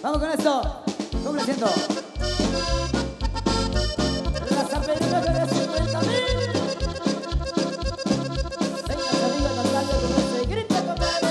Vamos con esto. Complaciendo. La San Pedro de 50.000. Venga, amiga, cantando con ese grito, compadre.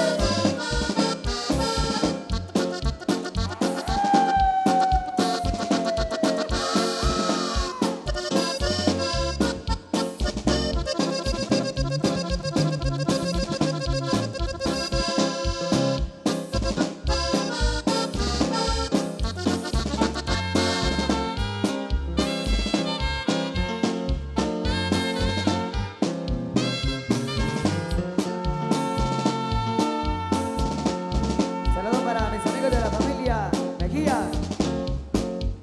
Saludos para mis amigos de la familia Mejía.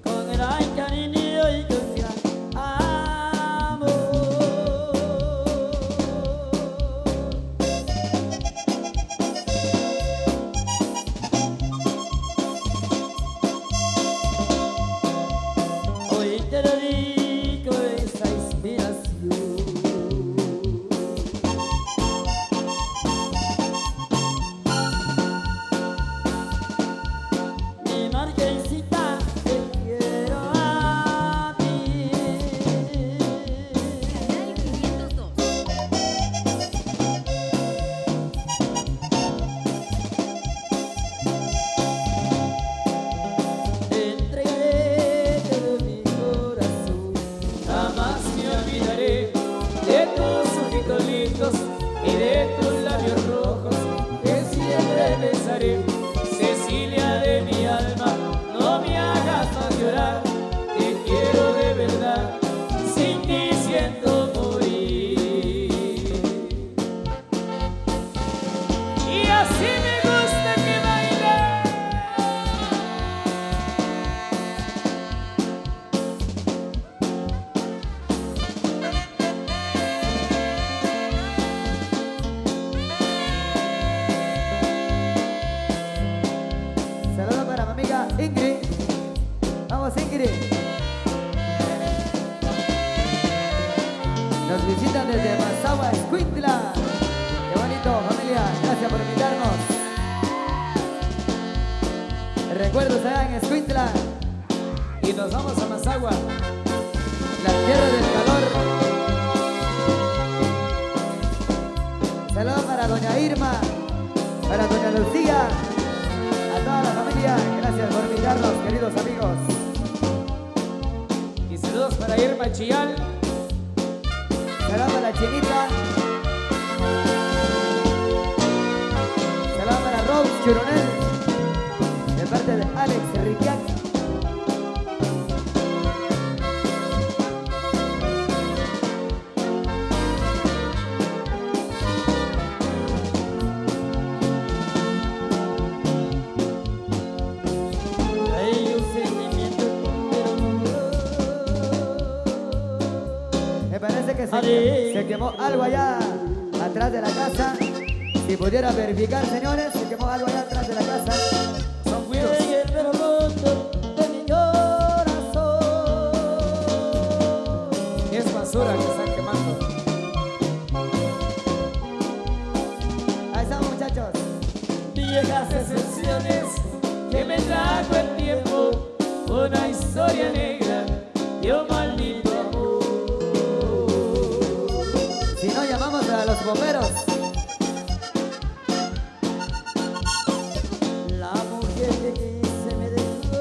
Con gran cariño y con gran amor. Hoy te dedico esta inspiración. Mi marquesita, te quiero a ti. Canal 502. Te entregaré todo mi corazón. Jamás me olvidaré de tus ojitos lindos y de tus labios rojos que siempre besaré. Cecilia de mi alma, no me hagas más llorar. Te quiero de verdad, sin ti siento morir. Y así me gusta que bailes. Saludos para mi amiga Ingrid. Vamos, Ingrid. Nos visitan desde Mazahua, Escuintla. Qué bonito, familia. Gracias por invitarnos. Recuerdos allá en Escuintla. Y nos vamos a Mazahua, la tierra del calor. Saludos para doña Irma, para doña Lucía. A toda la familia, gracias por invitarnos, queridos amigos. Y saludos para Irma Chillal. Saludos para la Chinita. Saludos para Rose Churonel, de parte de Alex Riquiac. Hay un sentimiento, pero me parece que se quemó algo allá atrás de la casa. Si pudiera verificar, señores, se quemó algo allá atrás de la casa. Son cuidos. En el profundo de mi corazón. Es basura que están quemando. Ahí estamos, muchachos. Viejas excepciones que me trajo el tiempo, una historia negra y un maldito amor. Si no, llamamos a los bomberos. La mujer que quise me dejó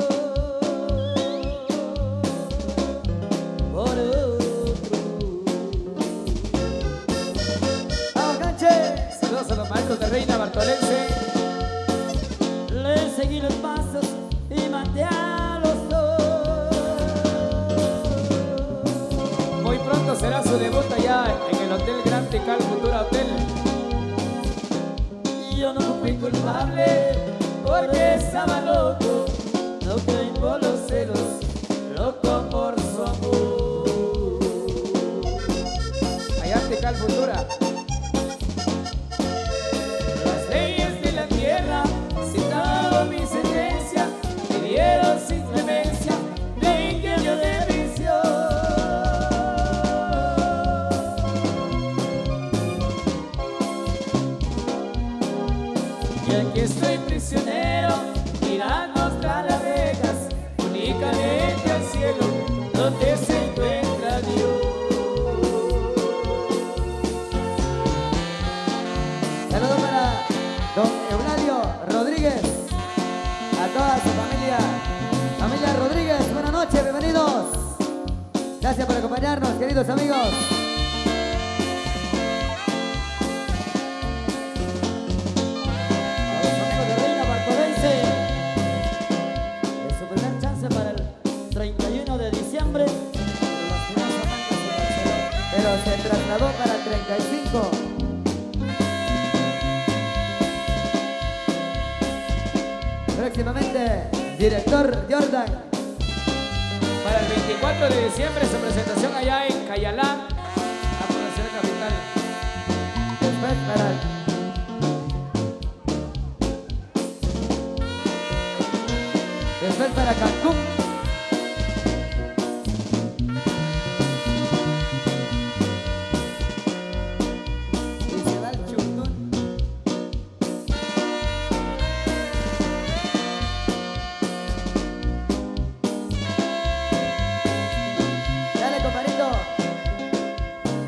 por otro. ¡Vamos, canche! Saludos a los maestros de Reina Bartolense. Le seguí los pasos y maté a los dos. Muy pronto será su debut allá en el Hotel Grand Tecal Futura Hotel. Yo no fui culpable porque estaba loco, no caí por los celos, loco por su amor. Allá en Tecal Futura. Las leyes de la tierra citaron mi sentencia, me dieron sin clemencia 20 años de prisión. Y aquí estoy prisionero, mirando tras la toda su familia. Familia Rodríguez, buenas noches, bienvenidos. Gracias por acompañarnos, queridos amigos. A los amigos de Reina Barcodense, es su primer chance para el 31 de diciembre, pero se trasladó para el 35. Próximamente, director Jordan. Para el 24 de diciembre su presentación allá en Cayalá, a conocer capital. Después para Cancún. Y se va el Chundún. Dale, compadrito.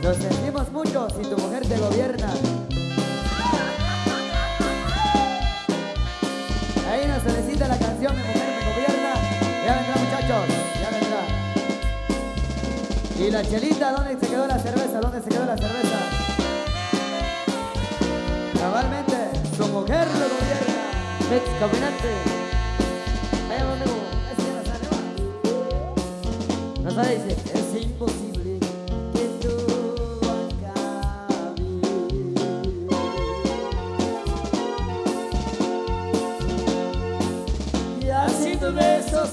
Lo sentimos mucho si tu mujer te gobierna. Ahí nos solicita la canción Mi mujer me gobierna. Ya vendrá, muchachos, ya vendrá. Y la chelita, ¿dónde se quedó la cerveza? ¿Dónde se quedó la cerveza? Cabalmente, su mujer lo gobierna. Ex caminante. Ahí va, amigo, ese ya no sale más. Nos sale y dice, es imposible que todo acabe. Y así tus besos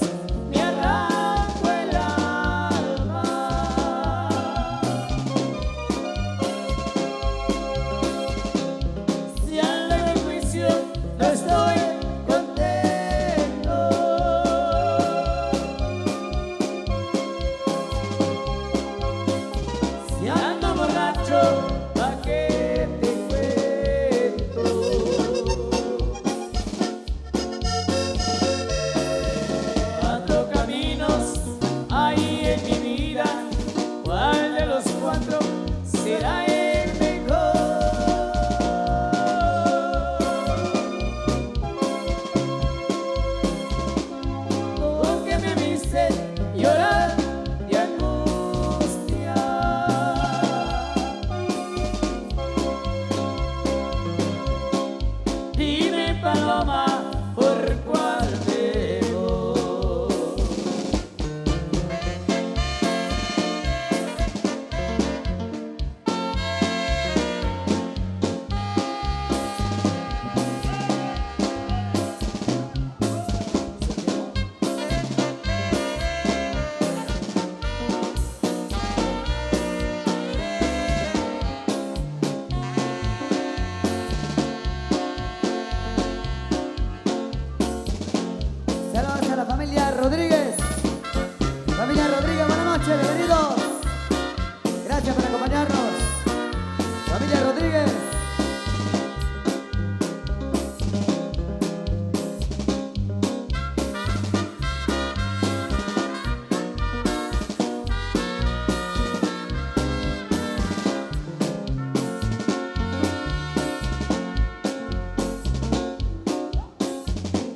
me arranco el alma. Si ando en el juicio no estoy contento. Si ando borracho, ¿pa' qué te cuento? Ando caminos ahí en mi vida, ¿cuál de los cuatro será el mejor? Porque me viste llorar de angustia. Dime, paloma, ¿por cuál me voy? Saludos a la familia Rodríguez. Familia Rodríguez, buenas noches, bienvenidos. Gracias por acompañarnos. Familia Rodríguez.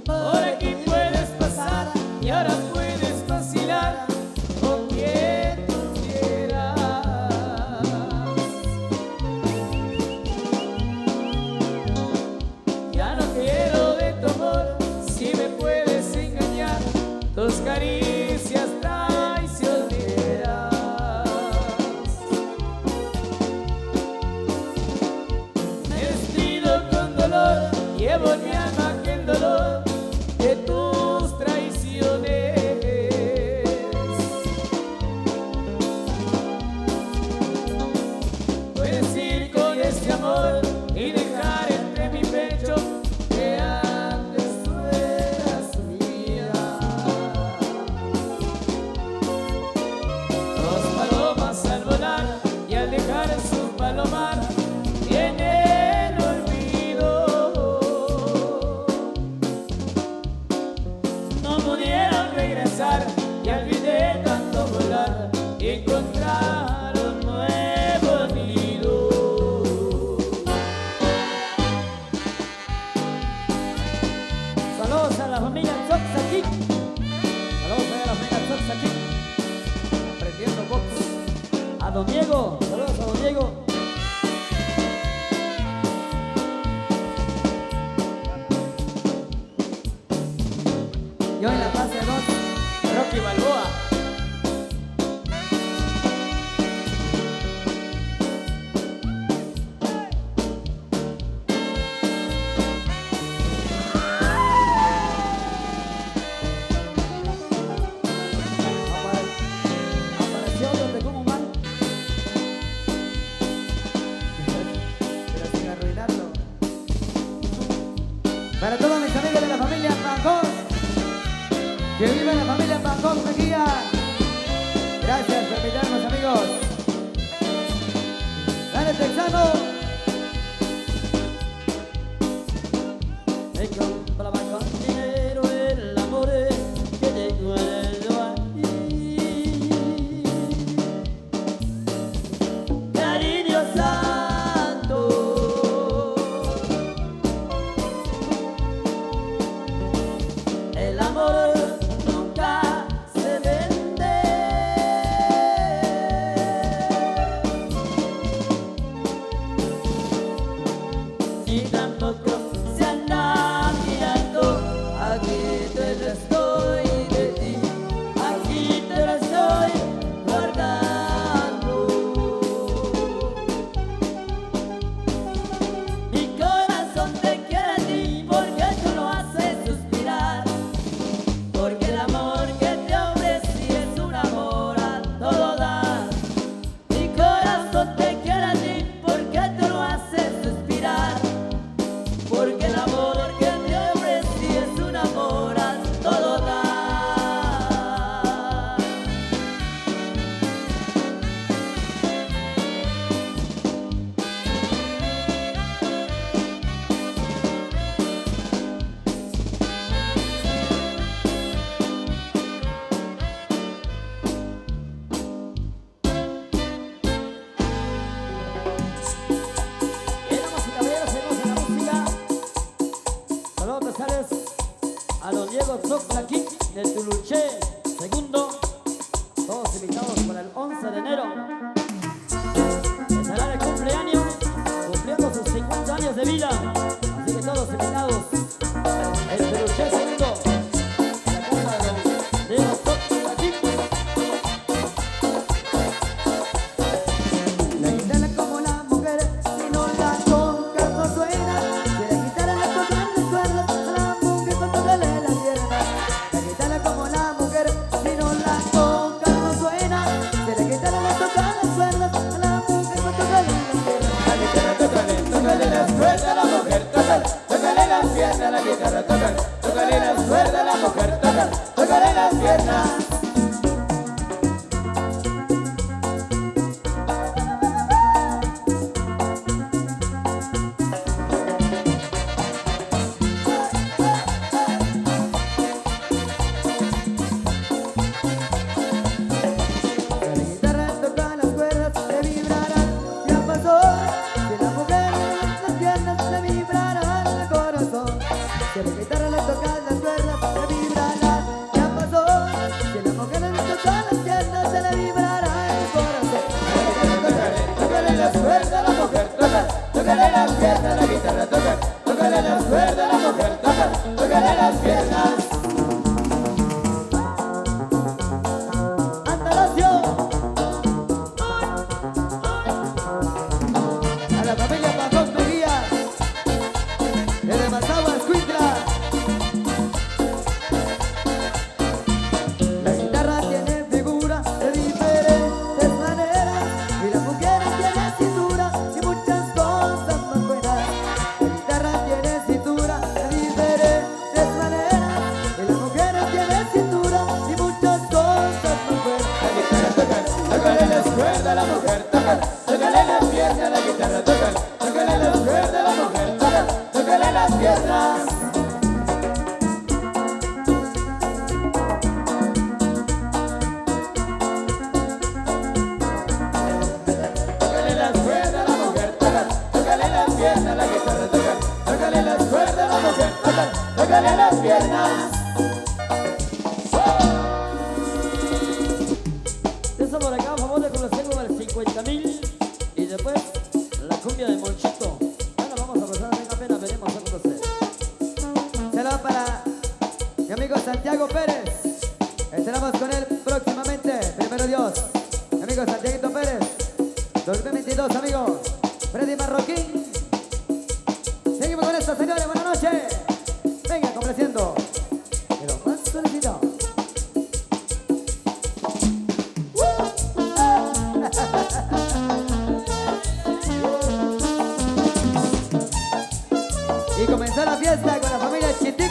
Por aquí puedes pasar y ahora puedes vacilar con quien tú quieras. Ya no quiero de tu amor, si me puedes engañar, tus caricias traicioneras. Me despido con dolor, llevo en mi alma aquel dolor de tus traiciones. Puedes ir con este amor y dejar entre mi pecho que antes tú eras mía. Dos palomas al volar y al dejar su palomar viene el olvido. No pudieron regresar y olvidé tanto volar y encontrar un nuevo nido. Saludos a para la familia Sox aquí. Saludos para la familia Sox aquí. Aprendiendo box. A don Diego, saludos a don Diego. Y hoy en la fase 2, Rocky Balboa. apareció Dios de Cumumán. Pero sin arruinarlo. Para todos mis amigos de la familia Bangkok, que vive la familia Bangkok Mejía. Gracias por invitarnos, amigos. Dale, Texano. Me compraba con dinero el amor que tengo ahí. Cariño santo, el amor nunca se vende, ni tampoco se anda mirando. Aquí te lo estoy de ti, aquí te lo estoy guardando. Mi corazón te quiere a ti porque tú lo haces suspirar. Porque el amor que te ofrecí es un amor a todo dar. Mi corazón te quiere a ti porque tú lo haces suspirar. Porque el amor que te ofrecí es un amor a todo dar. Bien, damas y caballeros, seguimos en la música. Saludos especiales a don Diego Soxaquí del Tuluché segundo. Todos invitados para el 11 de enero. Estará de cumpleaños, cumpliendo sus 50 años de vida. Así que todos invitados. El Tuluché segundo. La casa de don Diego Soxaquí. La guitarra como la mujer, si no la tocas no suena. Si la guitarra le tocan las cuerdas a la mujer cuando duele la pierna. La guitarra como la mujer, si no la tocas no suena. Si la guitarra le tocan las cuerdas a la mujer cuando duele la pierna. La guitarra tócale las cuerdas a la mujer, tócale las piernas, la guitarra tócale las cuerdas a la mujer, tócale las piernas. Si la guitarra toca las cuerdas, le vibrarán, ya pasó. Si la mujer las piernas, le vibrarán el corazón. Si la guitarra le toca las cuerdas, le vibrarán, ya pasó. Mi amigo Santiago Pérez. Estaremos con él próximamente, primero Dios. Mi amigo Santiago Pérez. 2022, amigo. Freddy Marroquín. Seguimos con esto, señores. Buenas noches. Venga, complaciendo. Pero más solicitado. Y comenzó la fiesta con la familia Chitic.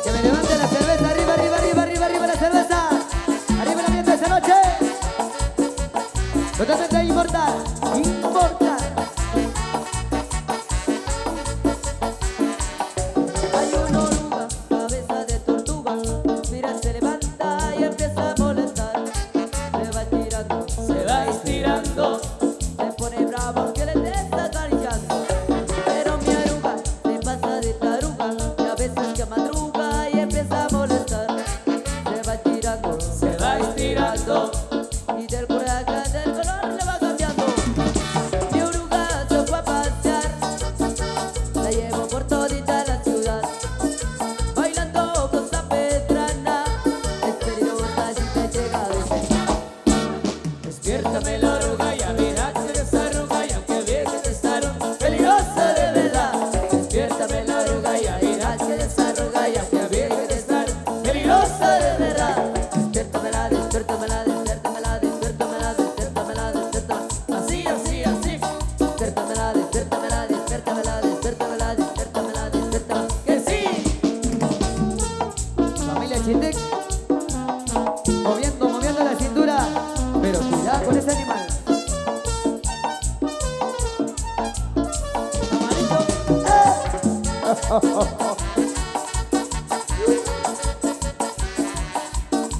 Que me levante la cerveza. Arriba, arriba, arriba, arriba, arriba la cerveza. Arriba el ambiente esta noche. Totalmente inmortal. Inmortal. Hay una oruga, cabeza de tortuga. Mira, se levanta y empieza a molestar. Se va estirando, se va estirando. Se pone bravo que le estés acariciando. Pero mi oruga se pasa de taruga. Y a veces que madruga y empieza a molestar. Se va estirando, se va estirando. Y del coraje del color le va cambiando. Mi oruga se fue a pasear. La llevo por todita la ciudad. Bailando con San Pedrana. Es peligrosa si te llega a decir. Despiértame la oruga, ya verás que desarruga. Y aunque veas que estar peligrosa de verdad. Despiértame la oruga, ya verás que desarruga. Y aunque veas que estar peligrosa de verdad. Despiértamela, despiértamela, despiértamela, despiértamela, despiértamela, despiértamela. Así, así, así. Despiértamela, despiértamela, despiértamela, despiértamela, despiértamela, despiértamela. ¡Que sí! Familia Chitic. Moviendo la cintura. Pero cuidado con ese animal.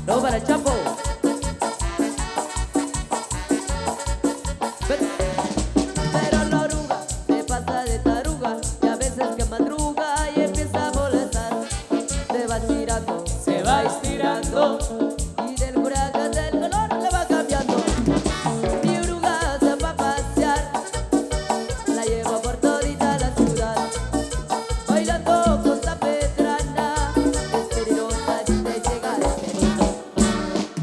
No para el Chapo. Pero la oruga se pasa de taruga. Y a veces que madruga y empieza a molestar. Se va estirando, se va estirando. Y del coraje del color le va cambiando. Mi oruga se va a pasear. La llevo por todita la ciudad. Bailando con San Pedrana. Es peligrosa si te llega a despedir.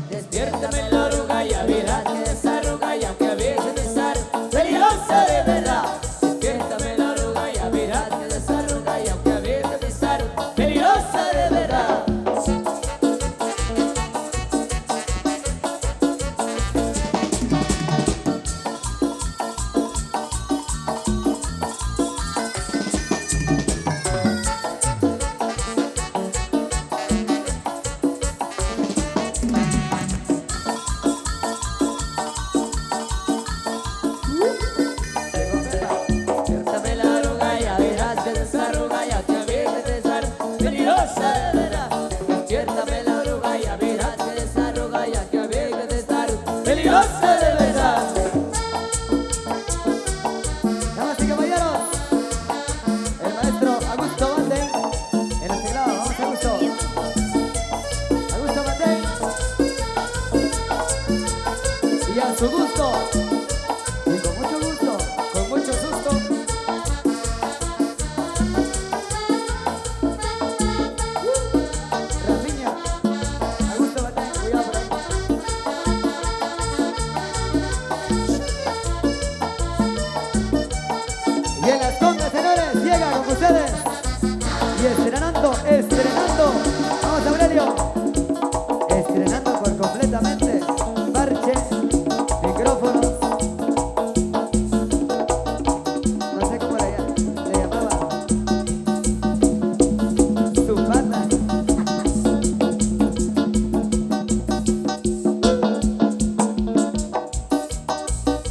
Despiértame la oruga, ya verás que desarruga. Y aunque a veces estar peligrosa de verdad. Despiértame la oruga, ya verás que desarruga. Y aunque a veces estar peligrosa de verdad. Despiértame la oruga, ya verás que desarruga. Y aunque a veces estar peligrosa de verdad. Despiértame la oruga, ya verás que desarruga. Y aunque a veces estar peligrosa de verdad. Damas y caballeros. El maestro Augusto Bande. En el teclado. Vamos, Augusto. Augusto Bande. Y a su gusto. Y con mucho gusto. Con mucho susto. Rafiña. Augusto Bande. Cuidado por ahí. Y en las congas, señores, llega con ustedes. Y estrenando. Vamos, Aurelio. Estrenando por completamente. Parche, micrófonos. No sé cómo le llamaba. Su banda.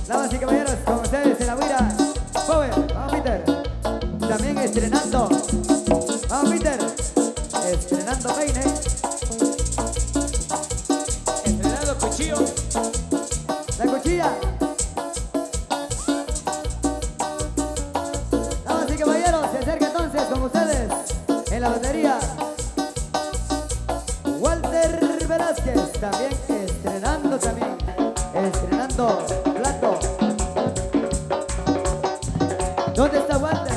Damas y caballeros, con ustedes en la huira. Power, vamos Peter. También estrenando. Vamos Peter. Estrenando peine. Entrenando cuchillo. La cuchilla. Damas y caballeros, se acerca entonces con ustedes en la batería Walter Velázquez. También estrenando plato. ¿Dónde está Walter?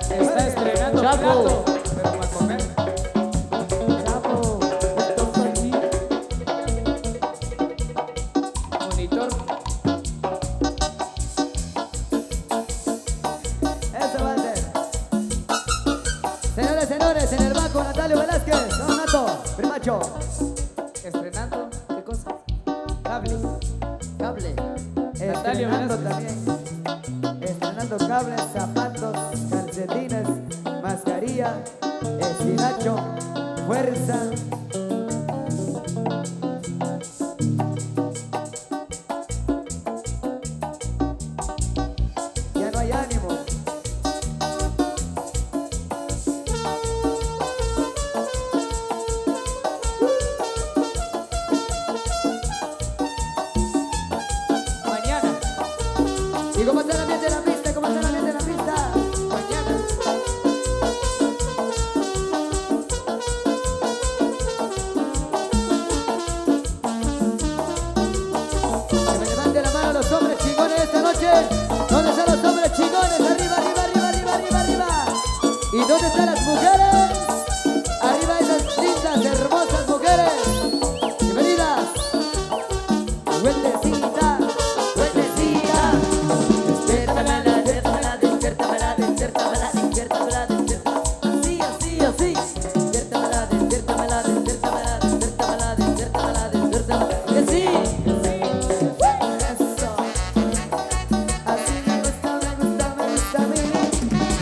Está estrenando plato. Pero para comer con Natalio Velázquez, Don Nato, primacho. Estrenando, ¿qué cosa? Cable. Natalio Estrenando Velázquez. también. Estrenando cables, zapatos, calcetines, mascarilla, estilacho, fuerza. Ya no hay ánimo. Mañana, ¿Y cómo está el ambiente de la pista? ¿Cómo está el ambiente de la pista? mañana. Que me levanten la mano los hombres chingones esta noche. ¿Dónde están los hombres chingones? Arriba, arriba, arriba, arriba, arriba, arriba. ¿Y dónde están las mujeres? Arriba esas lindas, hermosas mujeres. Bienvenidas. Duendecita, duendecita. Despiértamela, despiértamela, despiértamela, despiértamela, despiértamela, despiértamela. Así, así, así. Despiértamela, despiértamela, despiértamela, despiértamela, despiértamela, despiértamela. Que sí. Eso. Así me gusta, me gusta, me gusta a mí.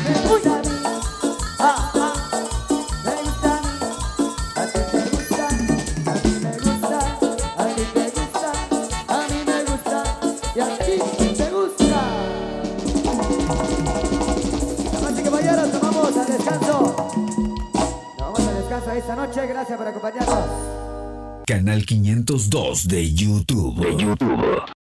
Me gusta a mí. Ah, ah. Me gusta a mí. A ti te gusta. A mí me gusta. A ti te gusta. A mí me gusta. Y a ti te gusta. Damas y caballeros, nos vamos al descanso. Nos vamos al descanso esta noche. Gracias por acompañarnos. Canal 502 de YouTube.